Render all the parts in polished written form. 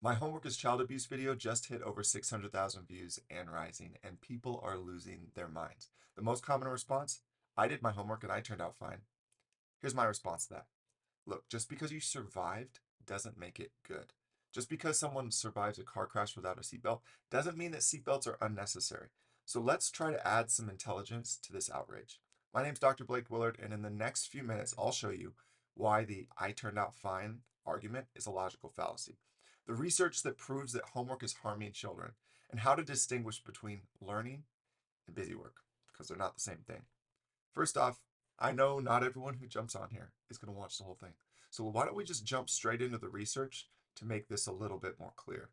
My homework is child abuse video just hit over 600,000 views and rising, and people are losing their minds. The most common response: I did my homework and I turned out fine. Here's my response to that. Look, just because you survived doesn't make it good. Just because someone survives a car crash without a seatbelt doesn't mean that seatbelts are unnecessary. So let's try to add some intelligence to this outrage. My name's Dr. Blake Willard, and in the next few minutes, I'll show you why the I turned out fine argument is a logical fallacy, the research that proves that homework is harming children, and how to distinguish between learning and busy work, because they're not the same thing. First off, I know not everyone who jumps on here is going to watch the whole thing. So why don't we just jump straight into the research to make this a little bit more clear?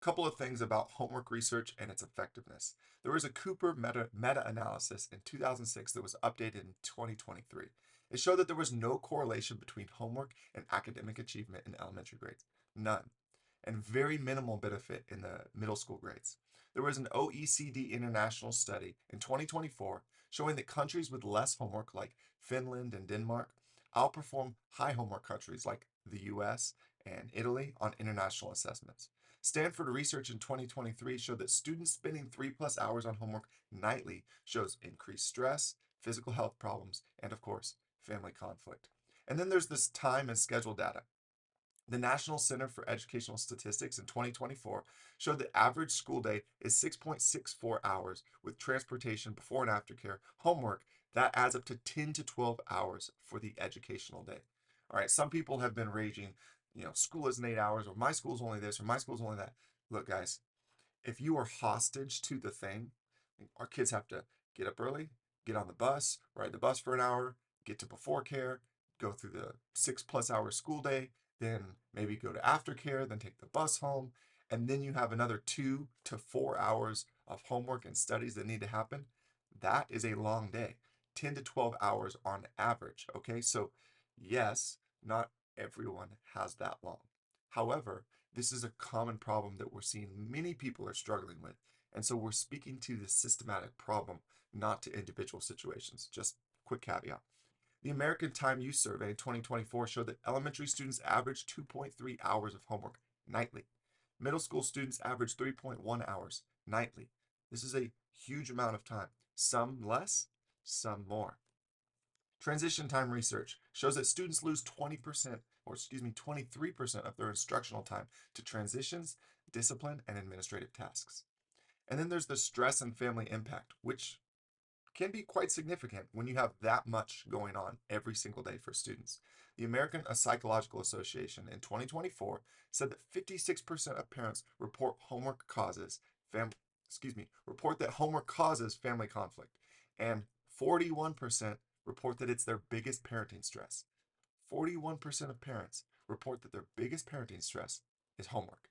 A couple of things about homework research and its effectiveness. There was a Cooper meta-analysis in 2006 that was updated in 2023. It showed that there was no correlation between homework and academic achievement in elementary grades. None. And very minimal benefit in the middle school grades. There was an OECD international study in 2024 showing that countries with less homework, like Finland and Denmark, outperform high homework countries like the US and Italy on international assessments. Stanford research in 2023 showed that students spending 3+ hours on homework nightly shows increased stress, physical health problems, and of course, family conflict. And then there's this time and schedule data. The National Center for Educational Statistics in 2024 showed the average school day is 6.64 hours with transportation, before and after care, homework. That adds up to 10 to 12 hours for the educational day. All right, some people have been raging, school isn't 8 hours, or my school's only this, or my school's only that. Look, guys, if you are hostage to the thing, our kids have to get up early, get on the bus, ride the bus for an hour, get to before care, go through the 6+ hour school day, then maybe go to aftercare, then take the bus home, and then you have another 2 to 4 hours of homework and studies that need to happen. That is a long day, 10 to 12 hours on average. Okay, so yes, not everyone has that long. However, this is a common problem that we're seeing many people are struggling with. And so we're speaking to the systematic problem, not to individual situations. Just quick caveat. The American Time Use Survey in 2024 showed that elementary students average 2.3 hours of homework nightly. Middle school students average 3.1 hours nightly. This is a huge amount of time. Some less, some more. Transition time research shows that students lose 20%, or excuse me, 23% of their instructional time to transitions, discipline, and administrative tasks. And then there's the stress and family impact, which can be quite significant when you have that much going on every single day for students. The American Psychological Association in 2024 said that 56% of parents report that homework causes family conflict, and 41% report that it's their biggest parenting stress. 41% of parents report that their biggest parenting stress is homework.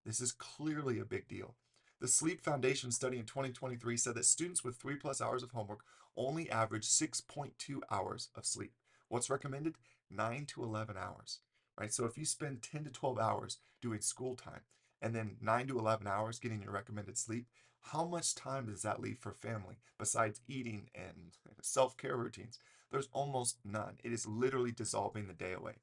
This is clearly a big deal. The Sleep Foundation study in 2023 said that students with 3+ hours of homework only average 6.2 hours of sleep. What's recommended? 9 to 11 hours. Right? So if you spend 10 to 12 hours doing school time and then 9 to 11 hours getting your recommended sleep, how much time does that leave for family besides eating and self-care routines? There's almost none. It is literally dissolving the day away.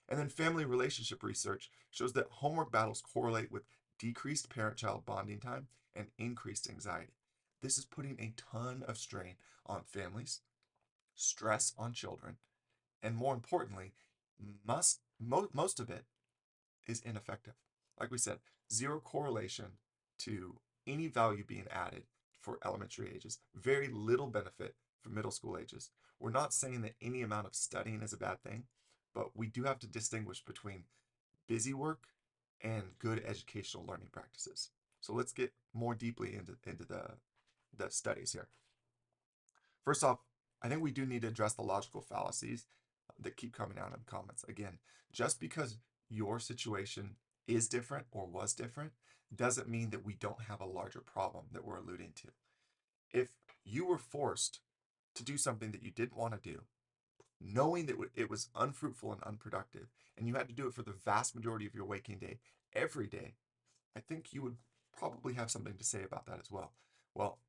And then family relationship research shows that homework battles correlate with decreased parent child bonding time and increased anxiety. This is putting a ton of strain on families, stress on children, and more importantly, most of it is ineffective. Like we said, zero correlation to any value being added for elementary ages, very little benefit for middle school ages. We're not saying that any amount of studying is a bad thing, but we do have to distinguish between busy work and good educational learning practices. So let's get more deeply into the studies here. First off, I think we do need to address the logical fallacies that keep coming out in the comments. Again, just because your situation is different or was different doesn't mean that we don't have a larger problem that we're alluding to. If you were forced to do something that you didn't want to do, knowing that it was unfruitful and unproductive, and you had to do it for the vast majority of your waking day every day, I think you would probably have something to say about that as well. Well,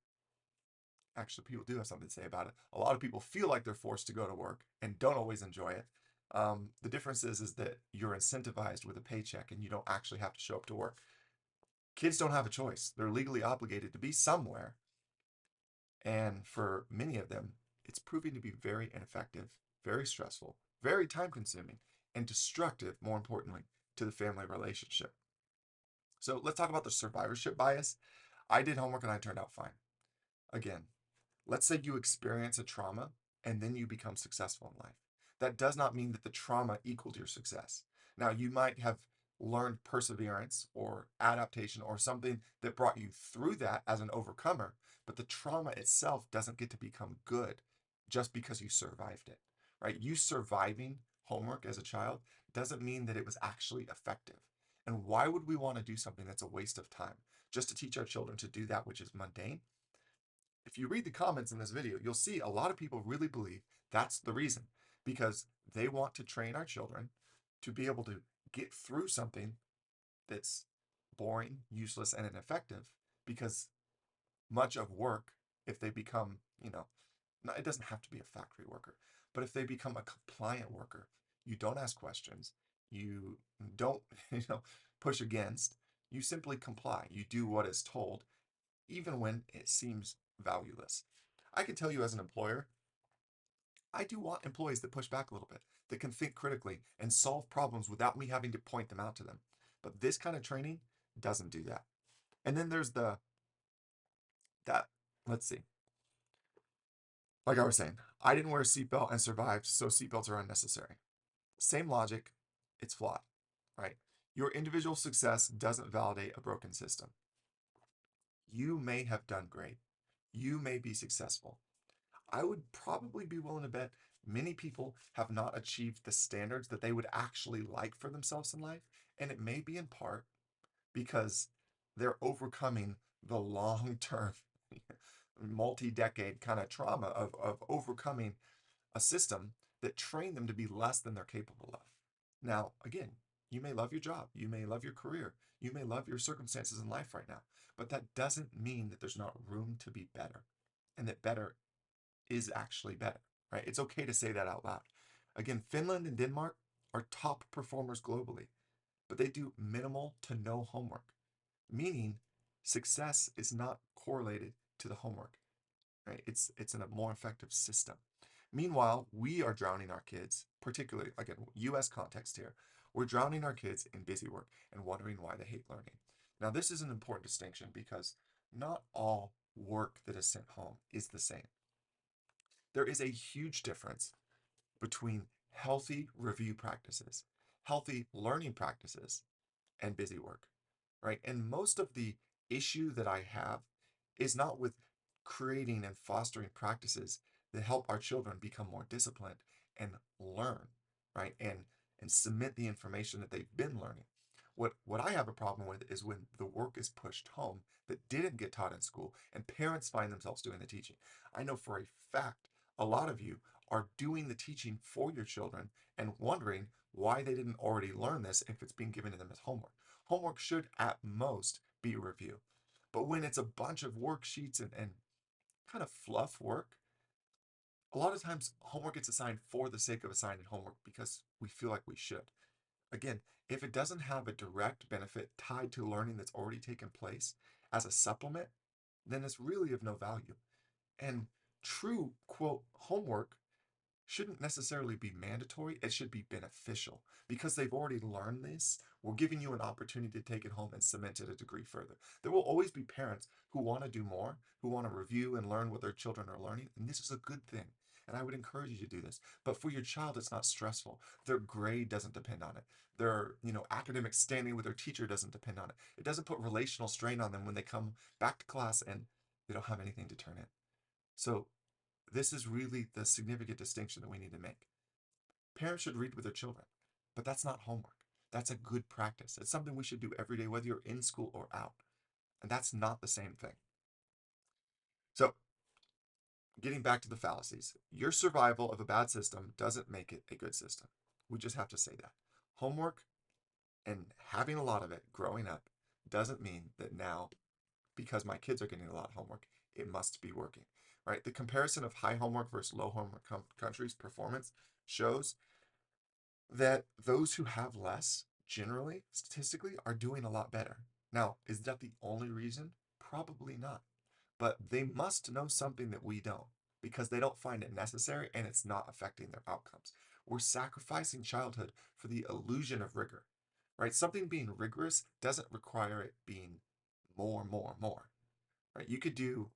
actually, people do have something to say about it. A lot of people feel like they're forced to go to work and don't always enjoy it. The difference is that you're incentivized with a paycheck and you don't actually have to show up to work. Kids don't have a choice. They're legally obligated to be somewhere. And for many of them, it's proving to be very ineffective, very stressful, very time consuming, and destructive, more importantly, to the family relationship. So let's talk about the survivorship bias. I did homework and I turned out fine. Again, let's say you experience a trauma and then you become successful in life. That does not mean that the trauma equaled your success. Now, you might have learned perseverance or adaptation or something that brought you through that as an overcomer, but the trauma itself doesn't get to become good just because you survived it, right? You surviving homework as a child doesn't mean that it was actually effective. And why would we want to do something that's a waste of time just to teach our children to do that which is mundane? If you read the comments in this video, you'll see a lot of people really believe that's the reason, because they want to train our children to be able to get through something that's boring, useless, and ineffective, because much of work, if they become, it doesn't have to be a factory worker, but if they become a compliant worker, you don't ask questions, you don't, push against, you simply comply. You do what is told, even when it seems valueless. I can tell you as an employer, I do want employees that push back a little bit, that can think critically and solve problems without me having to point them out to them. But this kind of training doesn't do that. And then there's that, let's see. Like I was saying, I didn't wear a seatbelt and survived, so seatbelts are unnecessary. Same logic, it's flawed, right? Your individual success doesn't validate a broken system. You may have done great. You may be successful. I would probably be willing to bet many people have not achieved the standards that they would actually like for themselves in life. And it may be in part because they're overcoming the long term, multi decade kind of trauma of overcoming a system that trained them to be less than they're capable of. Now, again, you may love your job, you may love your career, you may love your circumstances in life right now, but that doesn't mean that there's not room to be better and that better is actually better, right? It's okay to say that out loud. Again, Finland and Denmark are top performers globally, but they do minimal to no homework, meaning success is not correlated to the homework, right? It's in a more effective system. Meanwhile, we are drowning our kids, particularly again, US context here. We're drowning our kids in busy work and wondering why they hate learning. Now, this is an important distinction because not all work that is sent home is the same. There is a huge difference between healthy review practices, healthy learning practices, and busy work, right? And most of the issue that I have is not with creating and fostering practices that help our children become more disciplined and learn, right? And cement the information that they've been learning. What I have a problem with is when the work is pushed home that didn't get taught in school and parents find themselves doing the teaching. I know for a fact a lot of you are doing the teaching for your children and wondering why they didn't already learn this if it's being given to them as homework. Homework should at most be a review. But when it's a bunch of worksheets and kind of fluff work, a lot of times homework gets assigned for the sake of assigning homework because we feel like we should. Again, if it doesn't have a direct benefit tied to learning that's already taken place as a supplement, then it's really of no value. And true, quote, homework shouldn't necessarily be mandatory. It should be beneficial because they've already learned this. We're giving you an opportunity to take it home and cement it a degree further. There will always be parents who want to do more, who want to review and learn what their children are learning, and this is a good thing. And I would encourage you to do this. But for your child, it's not stressful. Their grade doesn't depend on it. Their, academic standing with their teacher doesn't depend on it. It doesn't put relational strain on them when they come back to class and they don't have anything to turn in. So this is really the significant distinction that we need to make. Parents should read with their children, but that's not homework. That's a good practice. It's something we should do every day, whether you're in school or out. And that's not the same thing. So, getting back to the fallacies, your survival of a bad system doesn't make it a good system. We just have to say that. Homework and having a lot of it growing up doesn't mean that now, because my kids are getting a lot of homework, it must be working, right? The comparison of high homework versus low homework countries' performance shows that those who have less, generally, statistically, are doing a lot better. Now, is that the only reason? Probably not. But they must know something that we don't because they don't find it necessary and it's not affecting their outcomes. We're sacrificing childhood for the illusion of rigor, right? Something being rigorous doesn't require it being more, right? You could do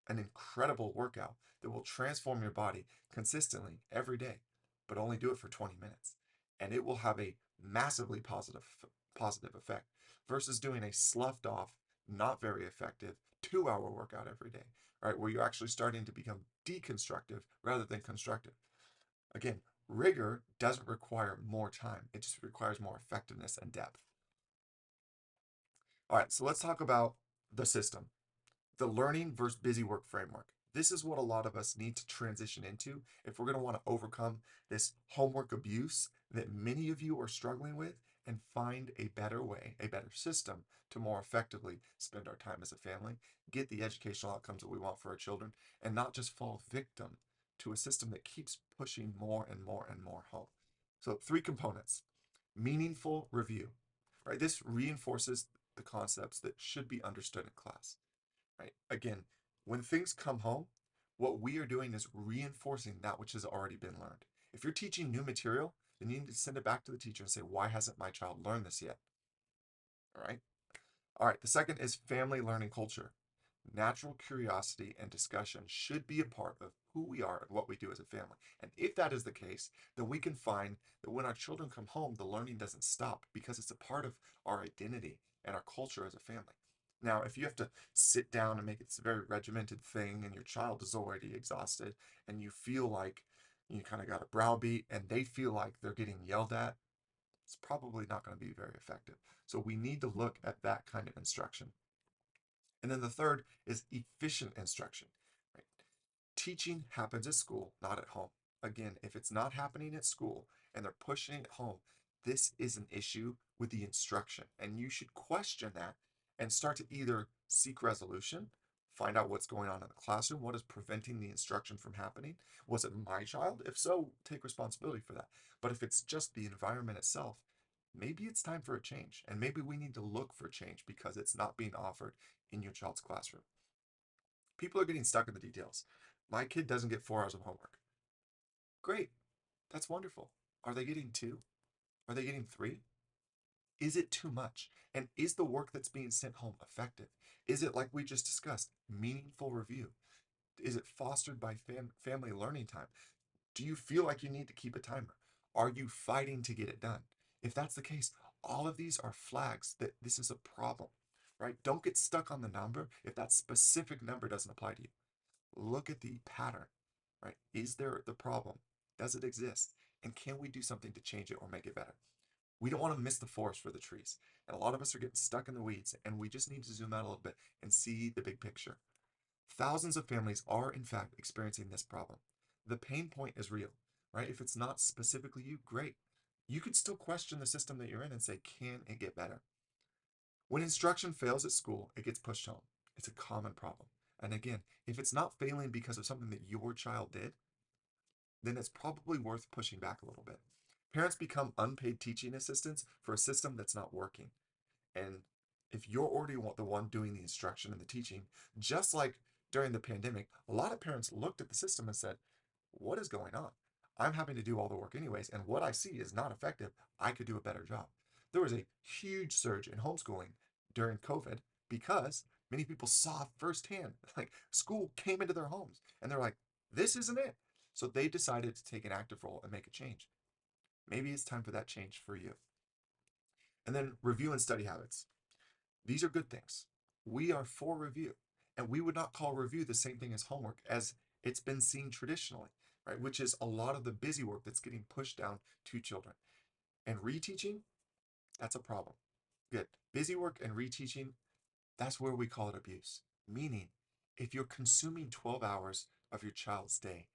an incredible workout that will transform your body consistently every day, but only do it for 20 minutes. And it will have a massively positive effect versus doing a sloughed off, not very effective 2 hour workout every day, right? Where you're actually starting to become deconstructive rather than constructive. Again, rigor doesn't require more time, it just requires more effectiveness and depth. All right, so let's talk about the system, the learning versus busy work framework. This is what a lot of us need to transition into if we're going to want to overcome this homework abuse that many of you are struggling with and find a better way, a better system to more effectively spend our time as a family, get the educational outcomes that we want for our children, and not just fall victim to a system that keeps pushing more and more and more home. So, three components: meaningful review, right? This reinforces the concepts that should be understood in class, right? Again, when things come home, what we are doing is reinforcing that which has already been learned. If you're teaching new material, then you need to send it back to the teacher and say, why hasn't my child learned this yet? All right. All right. The second is family learning culture. Natural curiosity and discussion should be a part of who we are and what we do as a family. And if that is the case, then we can find that when our children come home, the learning doesn't stop because it's a part of our identity and our culture as a family. Now, if you have to sit down and make it a very regimented thing and your child is already exhausted and you feel like you kind of got a browbeat and they feel like they're getting yelled at, it's probably not going to be very effective. So we need to look at that kind of instruction. And then the third is efficient instruction. Right? Teaching happens at school, not at home. Again, if it's not happening at school and they're pushing it home, this is an issue with the instruction. And you should question that and start to either seek resolution, find out what's going on in the classroom, what is preventing the instruction from happening. Was it my child? If so, take responsibility for that. But if it's just the environment itself, maybe it's time for a change. And maybe we need to look for change because it's not being offered in your child's classroom. People are getting stuck in the details. My kid doesn't get 4 hours of homework. Great. That's wonderful. Are they getting two? Are they getting three? Is it too much? And is the work that's being sent home effective? Is it, like we just discussed, meaningful review? Is it fostered by family learning time? Do you feel like you need to keep a timer? Are you fighting to get it done? If that's the case, all of these are flags that this is a problem, right? Don't get stuck on the number if that specific number doesn't apply to you. Look at the pattern, right? Is there the problem? Does it exist? And can we do something to change it or make it better? We don't want to miss the forest for the trees. And a lot of us are getting stuck in the weeds, and we just need to zoom out a little bit and see the big picture. Thousands of families are, in fact, experiencing this problem. The pain point is real, right? If it's not specifically you, great. You could still question the system that you're in and say, can it get better? When instruction fails at school, it gets pushed home. It's a common problem. And again, if it's not failing because of something that your child did, then it's probably worth pushing back a little bit. Parents become unpaid teaching assistants for a system that's not working. And if you're already the one doing the instruction and the teaching, just like during the pandemic, a lot of parents looked at the system and said, what is going on? I'm having to do all the work anyways, and what I see is not effective. I could do a better job. There was a huge surge in homeschooling during COVID because many people saw firsthand, like school came into their homes and they're like, this isn't it. So they decided to take an active role and make a change. Maybe it's time for that change for you. And then review and study habits. These are good things. We are for review. And we would not call review the same thing as homework as it's been seen traditionally, right? Which is a lot of the busy work that's getting pushed down to children. And reteaching, that's a problem. Good. Busy work and reteaching, that's where we call it abuse. Meaning, if you're consuming 12 hours of your child's day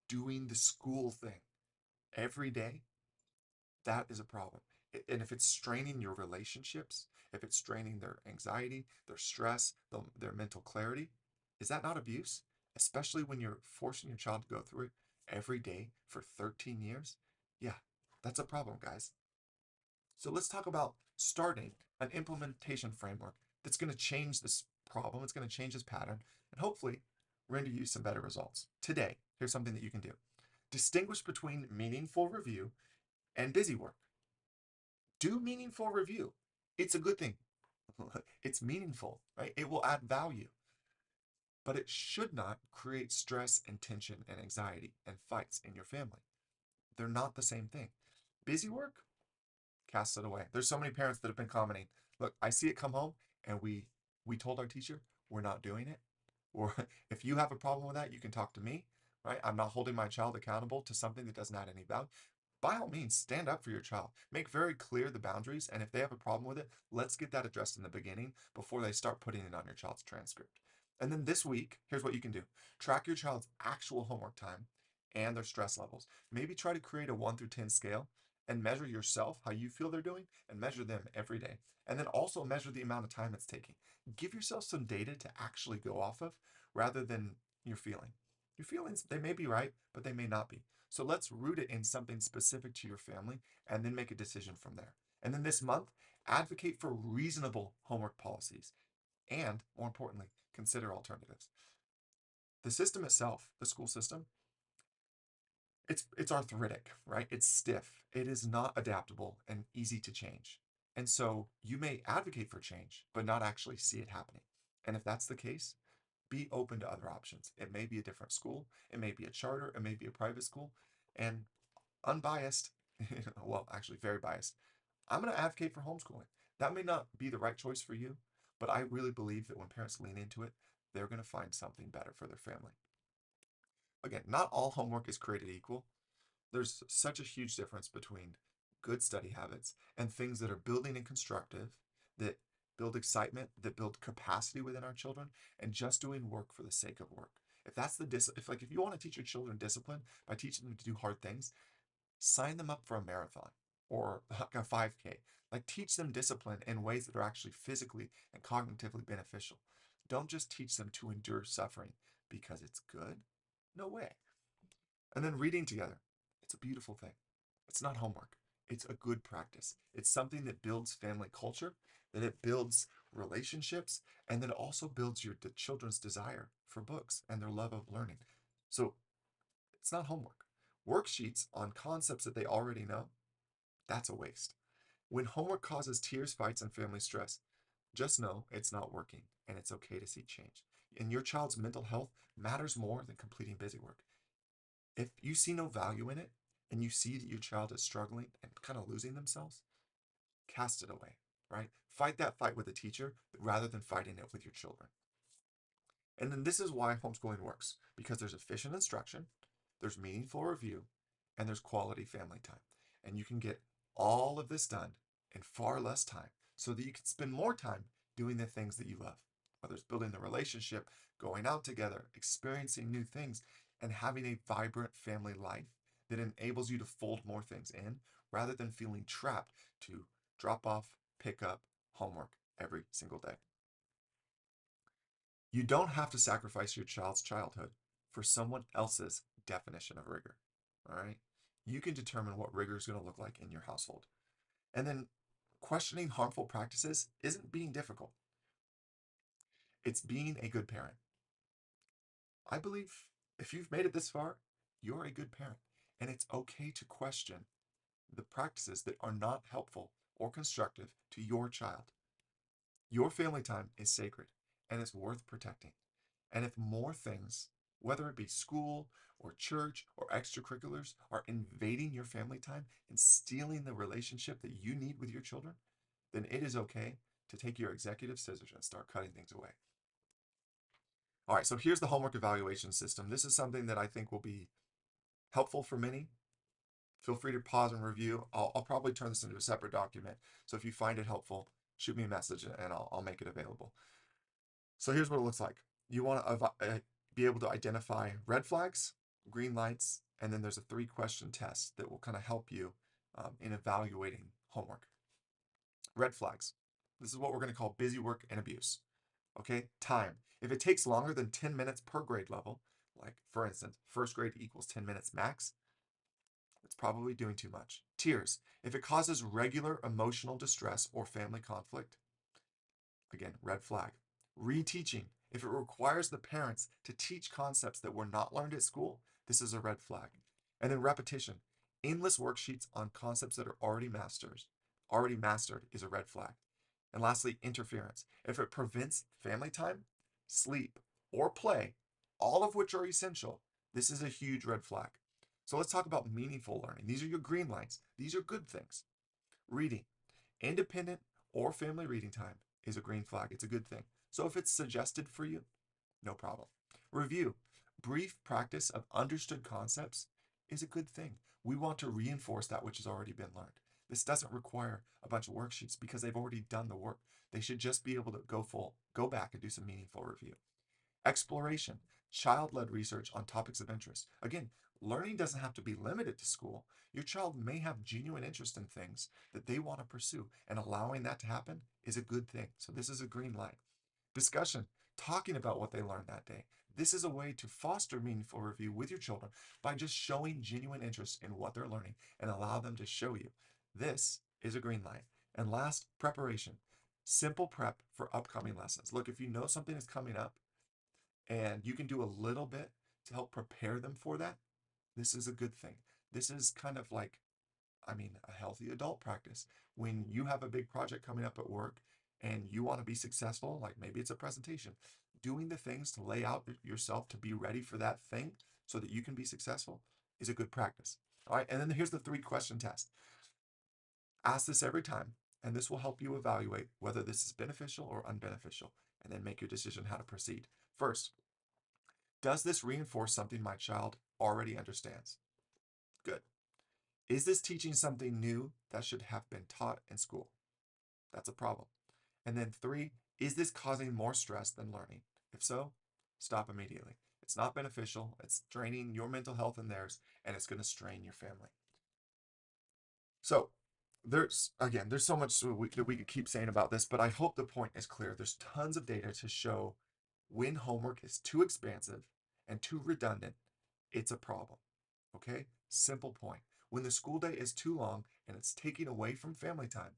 doing the school thing every day, that is a problem. And if it's straining your relationships, if it's straining their anxiety, their stress, their mental clarity, is that not abuse? Especially when you're forcing your child to go through it every day for 13 years? Yeah, That's a problem, guys. So let's talk about starting an implementation framework that's going to change this problem. It's going to change this pattern and hopefully render you some better results. Today, here's something that you can do. Distinguish between meaningful review and busy work. Do meaningful review. It's a good thing. It's meaningful, right? It will add value, but it should not create stress and tension and anxiety and fights in your family. They're not the same thing. Busy work, cast it away. There's so many parents that have been commenting, look, I see it come home and we told our teacher we're not doing it. Or if you have a problem with that, you can talk to me, right? I'm not holding my child accountable to something that doesn't add any value. By all means, stand up for your child. Make very clear the boundaries, and if they have a problem with it, let's get that addressed in the beginning before they start putting it on your child's transcript. And then this week, here's what you can do. Track your child's actual homework time and their stress levels. Maybe try to create a 1 through 10 scale and measure yourself, how you feel they're doing, and measure them every day. And then also measure the amount of time it's taking. Give yourself some data to actually go off of rather than your feeling. Your feelings, they may be right, but they may not be. So let's root it in something specific to your family and then make a decision from there. And then this month, advocate for reasonable homework policies and, more importantly, consider alternatives. The system itself, the school system, it's arthritic, right? It's stiff. It is not adaptable and easy to change. And so you may advocate for change, but not actually see it happening. And if that's the case, be open to other options. It may be a different school, it may be a charter, it may be a private school, and unbiased, well, actually very biased, I'm going to advocate for homeschooling. That may not be the right choice for you, but I really believe that when parents lean into it, they're going to find something better for their family. Again, not all homework is created equal. There's such a huge difference between good study habits and things that are building and constructive, that build excitement, that build capacity within our children, and just doing work for the sake of work. If that's the if you want to teach your children discipline by teaching them to do hard things, sign them up for a marathon or like a 5K. Like teach them discipline in ways that are actually physically and cognitively beneficial. Don't just teach them to endure suffering because it's good. No way. And then reading together. It's a beautiful thing. It's not homework. It's a good practice. It's something that builds family culture, that it builds relationships, and that also builds the children's desire for books and their love of learning. So it's not homework. Worksheets on concepts that they already know, that's a waste. When homework causes tears, fights, and family stress, just know it's not working and it's okay to see change. And your child's mental health matters more than completing busy work. If you see no value in it and you see that your child is struggling and kind of losing themselves, cast it away, right? Fight that fight with a teacher rather than fighting it with your children. And then this is why homeschooling works, because there's efficient instruction, there's meaningful review, and there's quality family time. And you can get all of this done in far less time so that you can spend more time doing the things that you love, whether it's building the relationship, going out together, experiencing new things, and having a vibrant family life that enables you to fold more things in rather than feeling trapped to drop off, pick up homework every single day. You don't have to sacrifice your child's childhood for someone else's definition of rigor. All right? You can determine what rigor is going to look like in your household. And then questioning harmful practices isn't being difficult, it's being a good parent. I believe if you've made it this far, you're a good parent. And it's okay to question the practices that are not helpful or constructive to your child. Your family time is sacred and it's worth protecting. And if more things, whether it be school or church or extracurriculars, are invading your family time and stealing the relationship that you need with your children, then it is okay to take your executive scissors and start cutting things away. All right, so here's the homework evaluation system. This is something that I think will be helpful for many. Feel free to pause and review. I'll probably turn this into a separate document. So if you find it helpful, shoot me a message and I'll make it available. So here's what it looks like. You want to be able to identify red flags, green lights, and then there's a 3-question test that will kind of help you in evaluating homework. Red flags. This is what we're going to call busy work and abuse. Okay, time. If it takes longer than 10 minutes per grade level, like for instance, first grade equals 10 minutes max, it's probably doing too much. Tears, if it causes regular emotional distress or family conflict, again, red flag. Reteaching, if it requires the parents to teach concepts that were not learned at school, this is a red flag. And then repetition, endless worksheets on concepts that are already mastered is a red flag. And lastly, interference. If it prevents family time, sleep, or play, all of which are essential, this is a huge red flag. So let's talk about meaningful learning. These are your green lines. These are good things. Reading, independent or family reading time is a green flag. It's a good thing. So if it's suggested for you, no problem. Review, brief practice of understood concepts is a good thing. We want to reinforce that which has already been learned. This doesn't require a bunch of worksheets because they've already done the work. They should just be able to go back and do some meaningful review. Exploration, child-led research on topics of interest. Again, learning doesn't have to be limited to school. Your child may have genuine interest in things that they want to pursue, and allowing that to happen is a good thing. So this is a green light. Discussion, talking about what they learned that day. This is a way to foster meaningful review with your children by just showing genuine interest in what they're learning and allow them to show you. This is a green light. And last, preparation. Simple prep for upcoming lessons. Look, if you know something is coming up and you can do a little bit to help prepare them for that, this is a good thing. This is kind of like, a healthy adult practice. When you have a big project coming up at work and you want to be successful, like maybe it's a presentation, doing the things to lay out yourself to be ready for that thing so that you can be successful is a good practice. All right, and then here's the 3-question test. Ask this every time, and this will help you evaluate whether this is beneficial or unbeneficial, and then make your decision how to proceed. First, does this reinforce something my child already understands? Good. Is this teaching something new that should have been taught in school? That's a problem. And then 3, is this causing more stress than learning? If so, stop immediately. It's not beneficial, it's draining your mental health and theirs, and it's going to strain your family. So, there's so much that we could keep saying about this, but I hope the point is clear. There's tons of data to show when homework is too expansive and too redundant, it's a problem. Okay? Simple point. When the school day is too long and it's taking away from family time,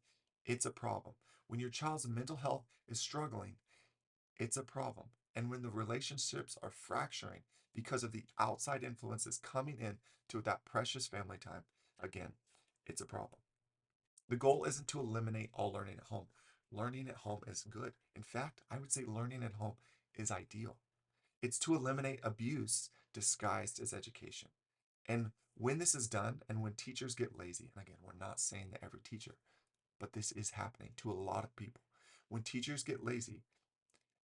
it's a problem. When your child's mental health is struggling, it's a problem. And when the relationships are fracturing because of the outside influences coming in to that precious family time, again, it's a problem. The goal isn't to eliminate all learning at home. Learning at home is good. In fact, I would say learning at home is ideal. It's to eliminate abuse disguised as education. And when this is done, and when teachers get lazy, and again, we're not saying that every teacher, but this is happening to a lot of people. When teachers get lazy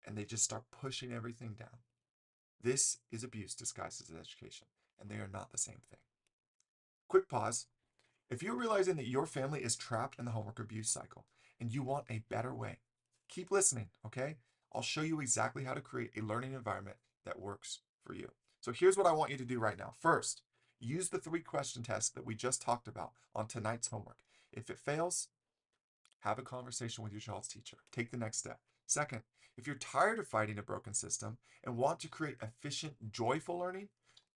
and they just start pushing everything down, this is abuse disguised as education, and they are not the same thing. Quick pause. If you're realizing that your family is trapped in the homework abuse cycle and you want a better way, keep listening, okay? I'll show you exactly how to create a learning environment that works for you. So here's what I want you to do right now. First, use the 3-question test that we just talked about on tonight's homework. If it fails, have a conversation with your child's teacher. Take the next step. Second, if you're tired of fighting a broken system and want to create efficient, joyful learning,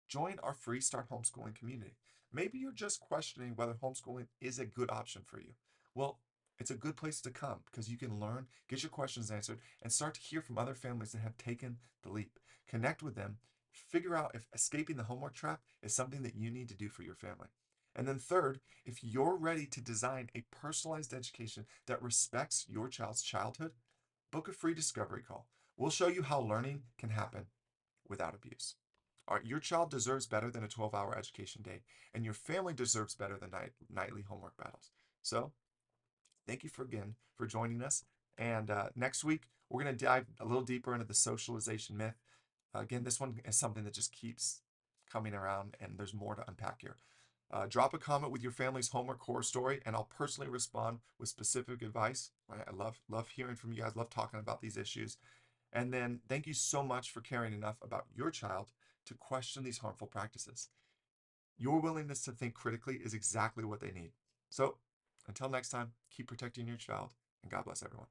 join our free Start Homeschooling community. Maybe you're just questioning whether homeschooling is a good option for you. Well, it's a good place to come because you can learn, get your questions answered, and start to hear from other families that have taken the leap. Connect with them, figure out if escaping the homework trap is something that you need to do for your family. And then third, if you're ready to design a personalized education that respects your child's childhood, book a free discovery call. We'll show you how learning can happen without abuse. All right, your child deserves better than a 12-hour education day, and your family deserves better than nightly homework battles. So, thank you again for joining us. And next week, we're going to dive a little deeper into the socialization myth. Again, this one is something that just keeps coming around, and there's more to unpack here. Drop a comment with your family's homework horror story, and I'll personally respond with specific advice. I love hearing from you guys, love talking about these issues. And then thank you so much for caring enough about your child to question these harmful practices. Your willingness to think critically is exactly what they need. So, until next time, keep protecting your child, and God bless everyone.